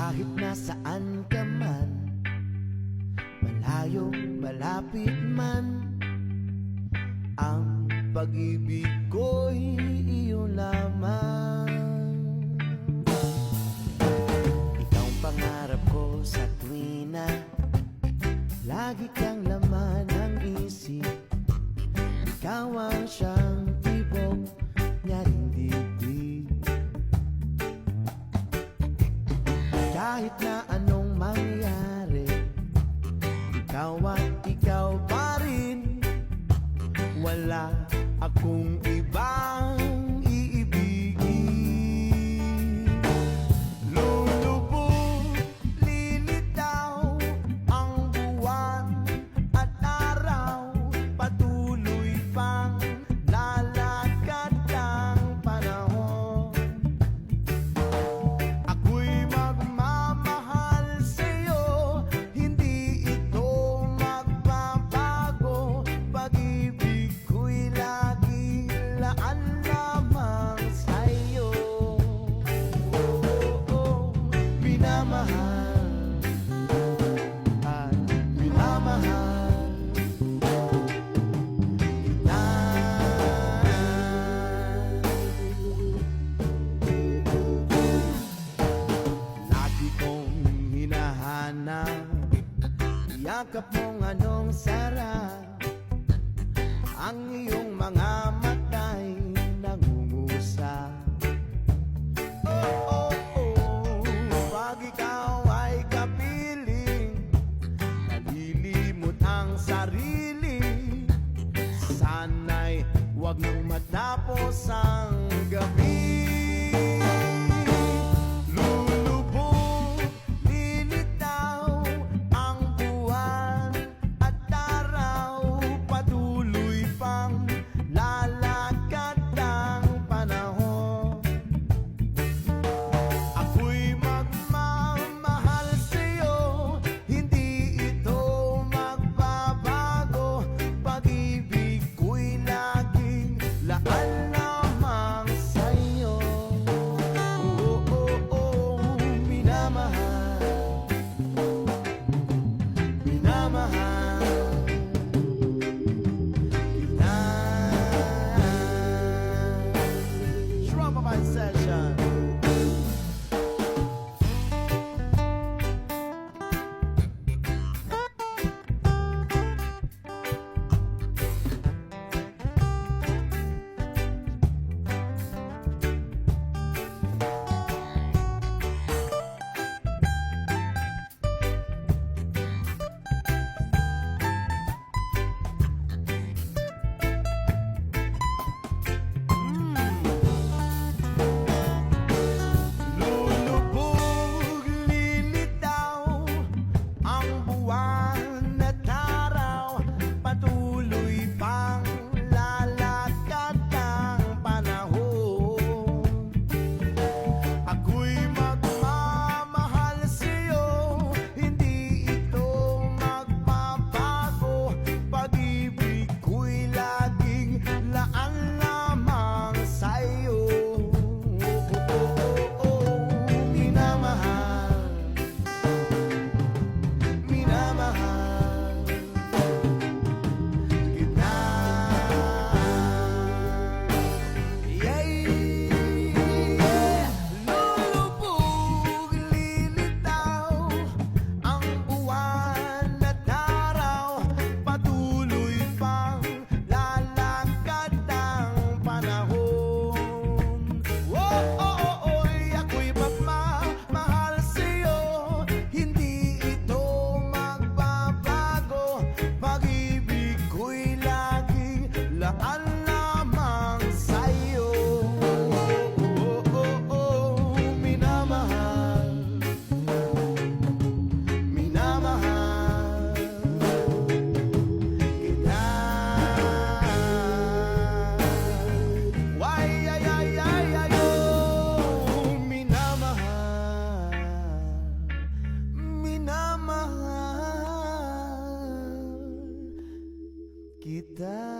Kahit nasaan ka man, malayo, malapit man, ang pag-ibig ko'y iyo lamang. Ikaw ang pangarap ko sa tuwina, lagi kang laman ng isip. Ikaw ang siyang tibok niya rin dibdib. Kahit na anong mangyari, ikaw at ikaw pa rin. Wala akong ibang iibigin. Lulubog, lilitaw ang buwan at araw, patuloy pang lalakad ang panahon. Ako'y magmamahal sa'yo, hindi ito magbabago. Pag-ibig ko'y lagi laan lamang sa'yo. Minamahal at minamahal kita. Lagi kong hinahanap yakap mong anong sarap, ang iyong mga mata'y nangungusap. Oh, oh, oh, pag ikaw ay kapiling, nalilimot ang sarili. Sana'y huwag nang matapos ang gabi. Lulubog, lilitaw ang buwan at araw, patuloy pang lalakad ang panahon. Ako'y magmamahal sa'yo, hindi ito magbabago. Pag-ibig ko'y laging laan lamang sa'yo. Oh, oh, oh, minamahal, minamahal kita. Drop of my session. Lulubog, lilitaw ang buwan at araw, patuloy pang lalakad ang panahon. Ako'y magmamahal sa'yo, hindi ito magbabago. Pag-ibig ko'y laging laan lamang sa'yo. Minamahal, minamahal kita. Yeah, yeah. Lulubog, lilitaw ang buwan at araw, patuloy pang lalakad ang panahon. Oh, oh, oh, oh, ako'y magmamahal sa'yo, hindi ito magbabago. Pag-ibig ko'y laging laan lamang sa'yo. Oh, oh, oh, minamahal, minamahal kita. Why, ay, ay, ay, ay, oh, minamahal, minamahal kita.